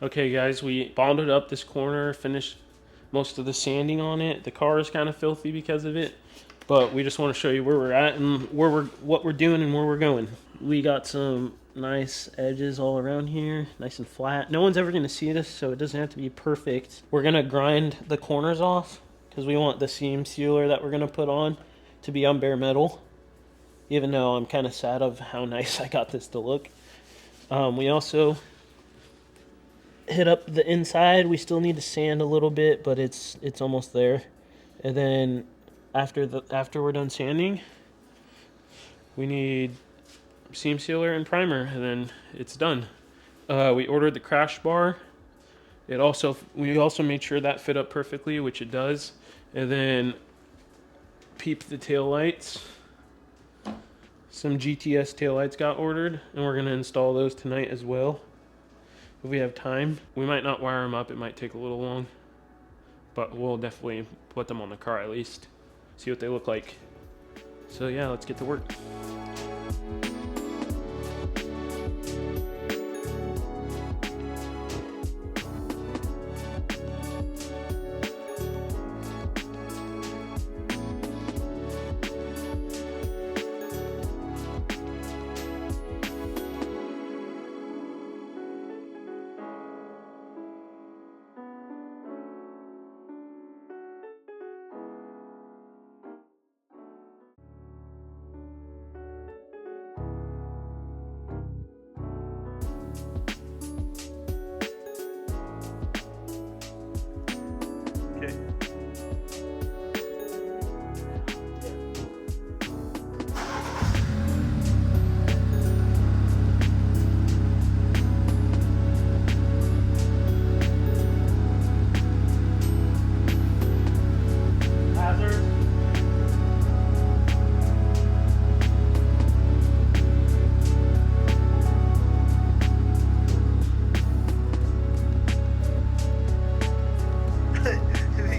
Okay guys, we bonded up this corner, finished most of the sanding on it. The car is kind of filthy because of it, but we just want to show you where we're at and what we're doing and where we're going. We got some nice edges all around here, nice and flat. No one's ever going to see this, so it doesn't have to be perfect. We're going to grind the corners off because we want the seam sealer that we're going to put on to be on bare metal, even though I'm kind of sad of how nice I got this to look. We also hit up the inside. We still need to sand a little bit, but it's almost there. And then after we're done sanding, we need seam sealer and primer, and then it's done. We ordered the crash bar. We also made sure that fit up perfectly, which it does. And then peeped the tail lights. Some GTS tail lights got ordered, and we're gonna install those tonight as well. If we have time, we might not wire them up. It might take a little long, but we'll definitely put them on the car at least, see what they look like. So yeah, let's get to work.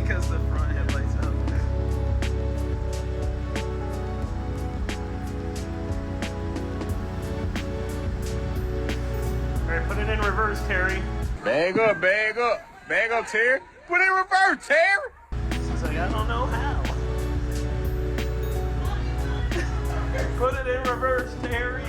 Because the front headlights up. Alright, put it in reverse, Terry. Bag up, Terry. Put it in reverse, Terry. She's like, I don't know how. Put it in reverse, Terry.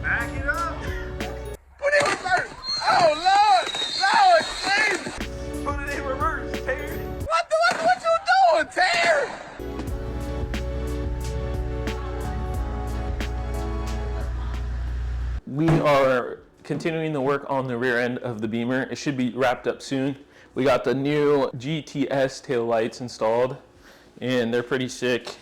Back it up. Put it in reverse. Oh, Lord, please. Put it in reverse, Terry. What you doing, Terry? We are continuing the work on the rear end of the Beamer. It should be wrapped up soon. We got the new GTS tail lights installed, and they're pretty sick.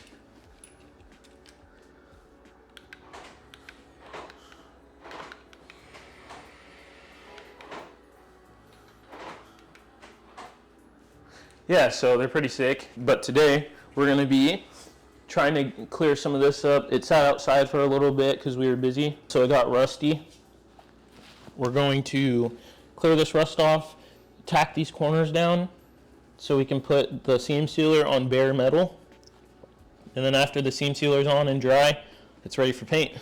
Yeah, so they're pretty sick, but today we're gonna be trying to clear some of this up. It sat outside for a little bit because we were busy, so it got rusty. We're going to clear this rust off, tack these corners down so we can put the seam sealer on bare metal. And then after the seam sealer's on and dry, it's ready for paint.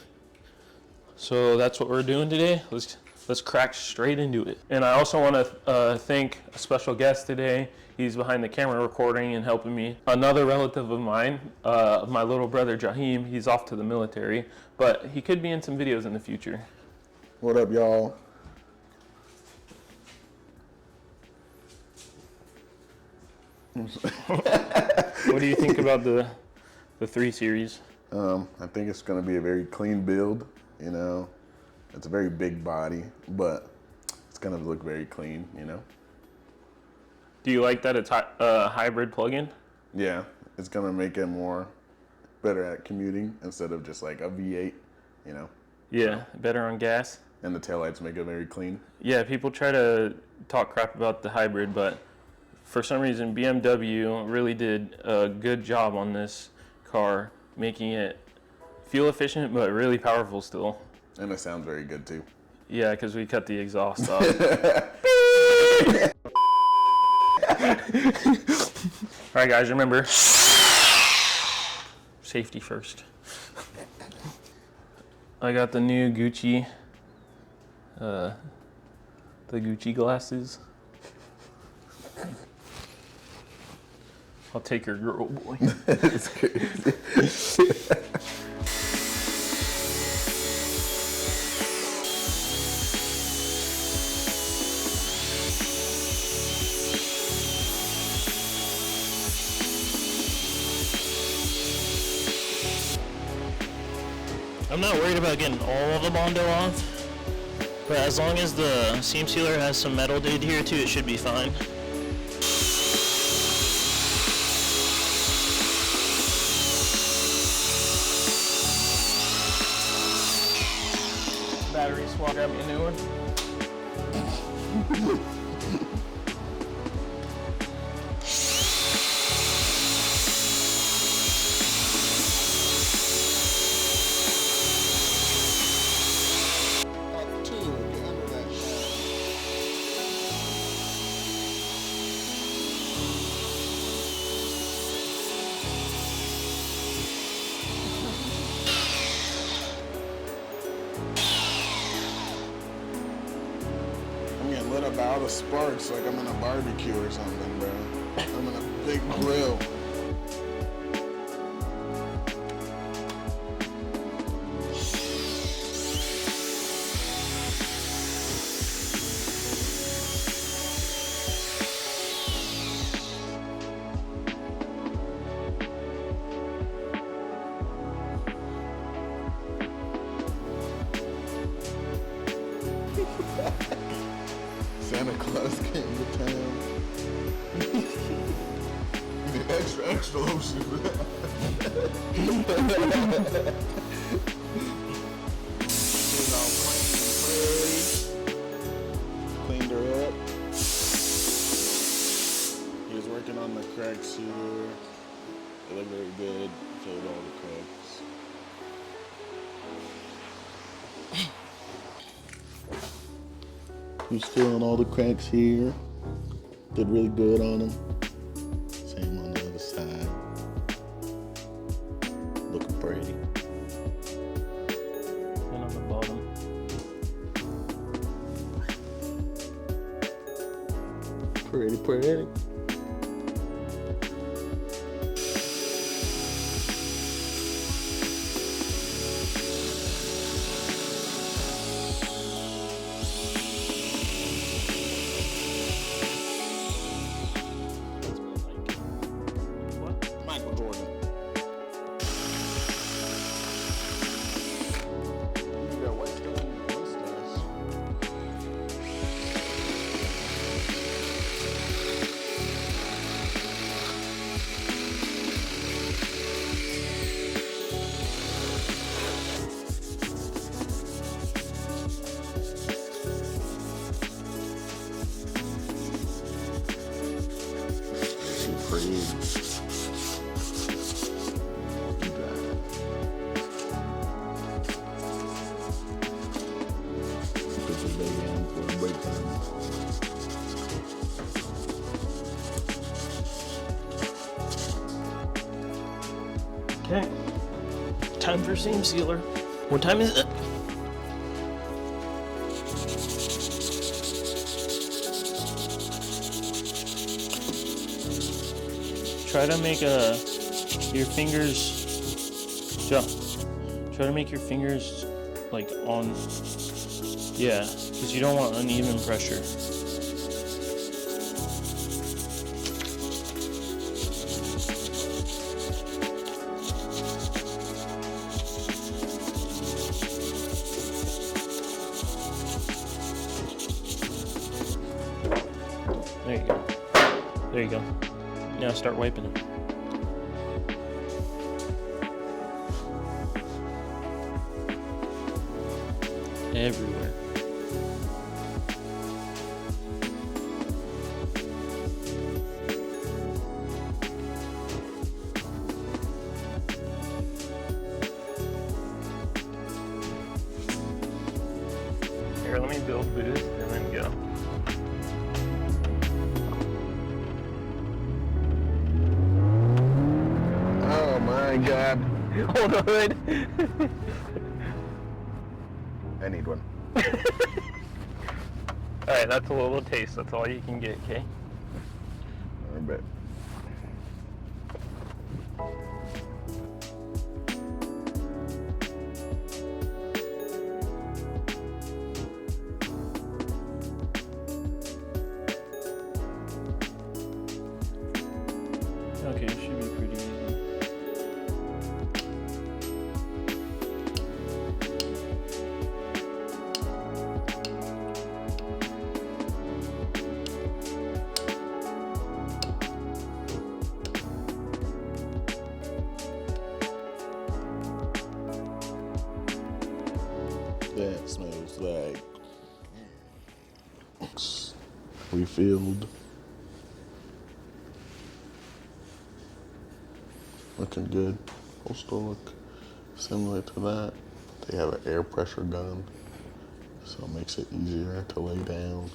So that's what we're doing today. Let's crack straight into it. And I also want to thank a special guest today. He's behind the camera recording and helping me. Another relative of mine, my little brother Jahim, he's off to the military, but he could be in some videos in the future. What up, y'all? What do you think about the 3 Series? I think it's going to be a very clean build, you know. It's a very big body, but it's going to look very clean, you know. Do you like that it's a hybrid plug-in? Yeah, it's going to make it better at commuting instead of just like a V8, you know. Yeah, better on gas. And the taillights make it very clean. Yeah, people try to talk crap about the hybrid, but for some reason BMW really did a good job on this car, making it fuel efficient but really powerful still. And it sounds very good too. Yeah, because we cut the exhaust off. All right, guys, remember, safety first. I got the new Gucci The Gucci glasses. I'll take your girl, boy. It's crazy. I'm not worried about getting all of the Bondo off, but as long as the seam sealer has some metal adhered to it, should be fine. Battery swap, grab me a new one. I'm getting lit up by all the sparks like I'm in a barbecue or something, bro. I'm in a big grill. Santa Claus came to town. Extra lotion for that. She's all clean and pretty. Cleaned her up. He was working on the cracks here. They look very good. Filled all the cracks. He's filling all the cracks here. Did really good on them. Same on the other side. Looking pretty. And on the bottom. Pretty. Michael Jordan. You got white stuff in your mustache. Too pretty. Okay. Time for seam sealer. What time is it? Try to make your fingers, Joe. Try to make your fingers like on, yeah, because you don't want uneven pressure. There you go. There you go. Now start wiping it. Everywhere. Here, let me build booth and then go. Oh my god. Hold on. I need one. Alright, that's a little taste. That's all you can get, okay? I bet. Okay, it should be pretty easy. That smells like refilled. Looking good. Supposed to look similar to that. They have an air pressure gun, so it makes it easier to lay down.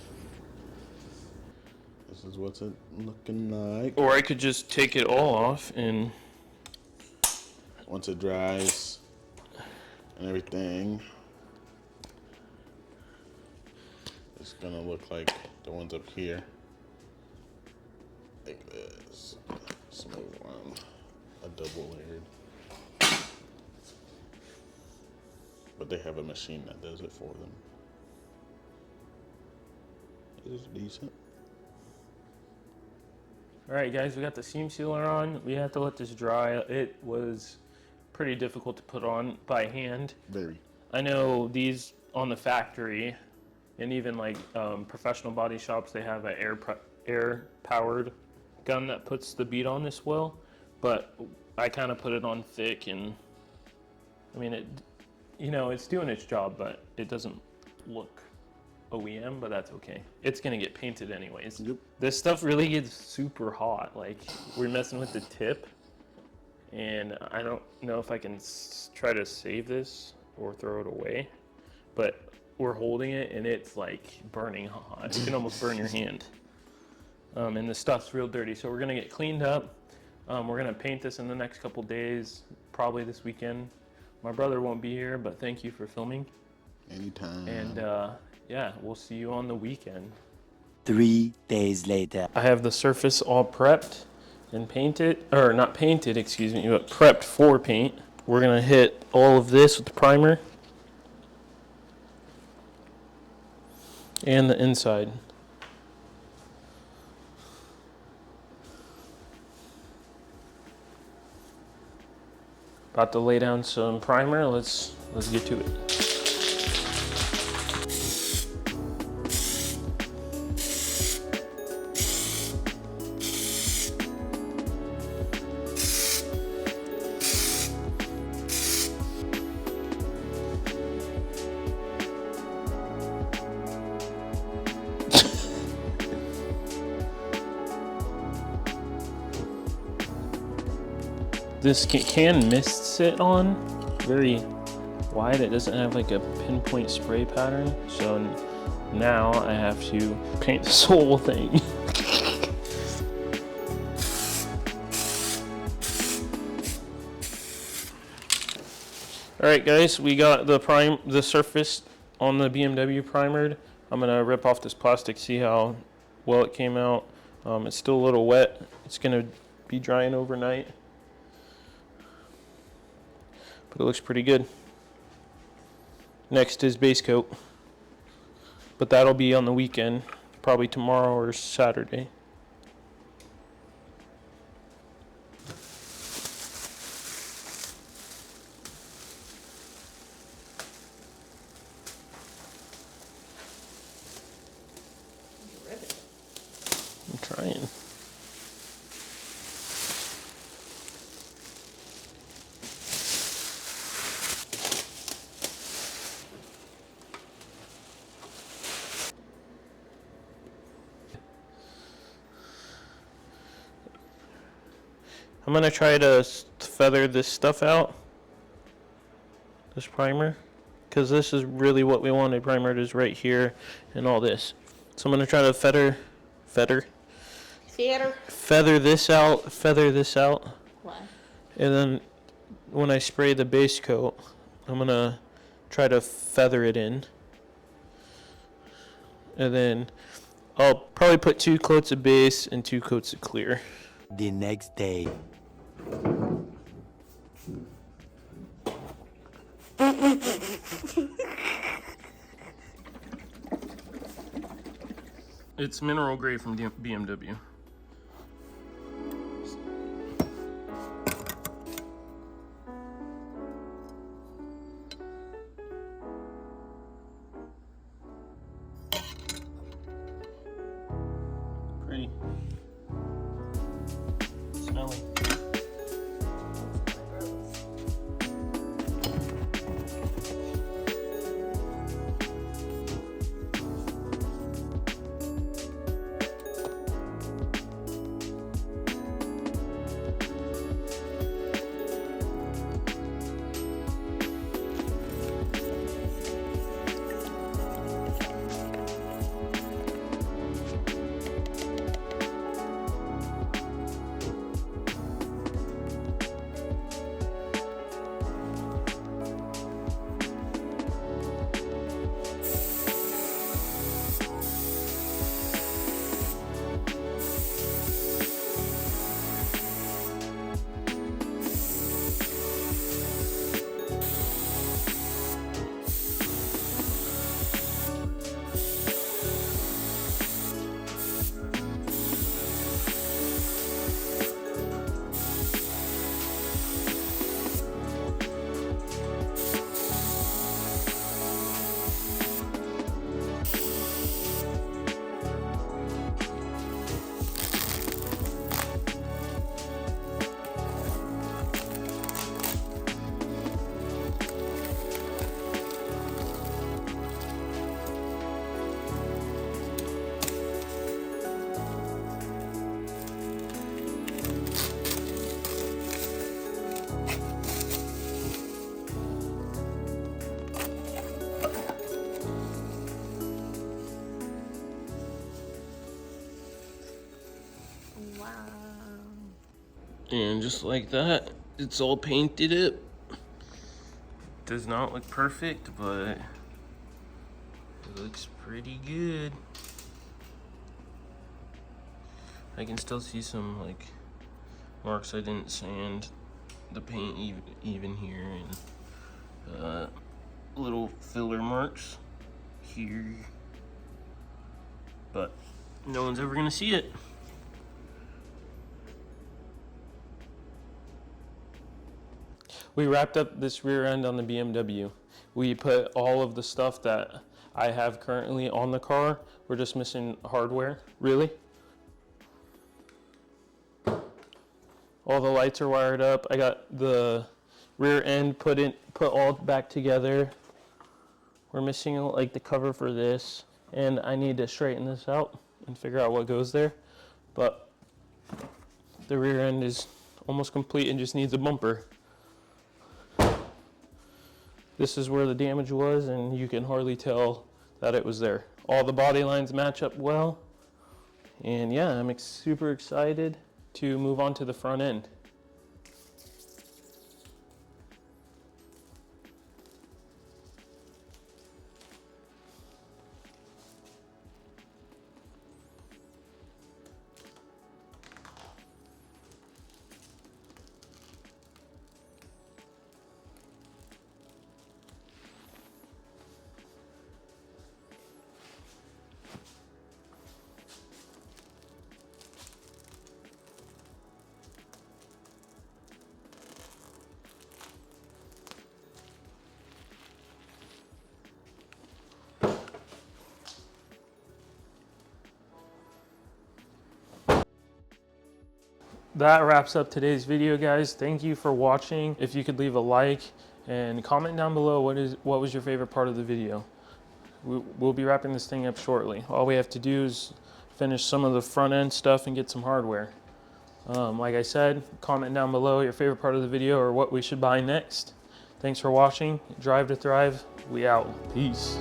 This is what's it looking like. Or I could just take it all off and... Once it dries and everything, it's gonna look like the ones up here. Like this. Smooth one. A double layered. But they have a machine that does it for them. It is decent. Alright guys, we got the seam sealer on. We have to let this dry. It was pretty difficult to put on by hand. Very. I know these on the factory and even like professional body shops, they have an air powered gun that puts the bead on this well, but I kind of put it on thick, and I mean it, you know, it's doing its job, but it doesn't look OEM, but that's okay. It's gonna get painted anyways. Yep. This stuff really gets super hot. Like, we're messing with the tip, and I don't know if I can try to save this or throw it away, but we're holding it and it's like burning hot. You can almost burn your hand. And the stuff's real dirty, so we're gonna get cleaned up. We're gonna paint this in the next couple days, probably this weekend. My brother won't be here, but thank you for filming. Anytime. And yeah, we'll see you on the weekend. 3 days later. I have the surface all prepped and painted, or not painted, excuse me, but prepped for paint. We're gonna hit all of this with the primer and the inside. About to lay down some primer. Let's get to it. This can mist sit on very wide. It doesn't have like a pinpoint spray pattern. So now I have to paint this whole thing. All right, guys, we got the surface on the BMW primered. I'm gonna rip off this plastic, see how well it came out. It's still a little wet. It's gonna be drying overnight. But it looks pretty good. Next is base coat, but that'll be on the weekend, probably tomorrow or Saturday. I'm trying. I'm gonna try to feather this stuff out, this primer, because this is really what we wanted primered, is right here and all this. So I'm gonna try to feather this out, Why? and then when I spray the base coat, I'm gonna try to feather it in. and then I'll probably put 2 coats of base and 2 coats of clear. The next day. It's mineral gray from BMW. Pretty. Smelly. And just like that, it's all painted up. Does not look perfect, but it looks pretty good. I can still see some like marks I didn't sand the paint even here, and little filler marks here, but no one's ever gonna see it. We wrapped up this rear end on the BMW. We put all of the stuff that I have currently on the car. We're just missing hardware, really. All the lights are wired up. I got the rear end put all back together. We're missing like the cover for this, and I need to straighten this out and figure out what goes there. But the rear end is almost complete and just needs a bumper. This is where the damage was, and you can hardly tell that it was there. All the body lines match up well, and yeah, I'm super excited to move on to the front end. That wraps up today's video, guys. Thank you for watching. If you could leave a like and comment down below what was your favorite part of the video. We'll be wrapping this thing up shortly. All we have to do is finish some of the front end stuff and get some hardware. Like I said, comment down below your favorite part of the video or what we should buy next. Thanks for watching. Drive to Thrive. We out. Peace.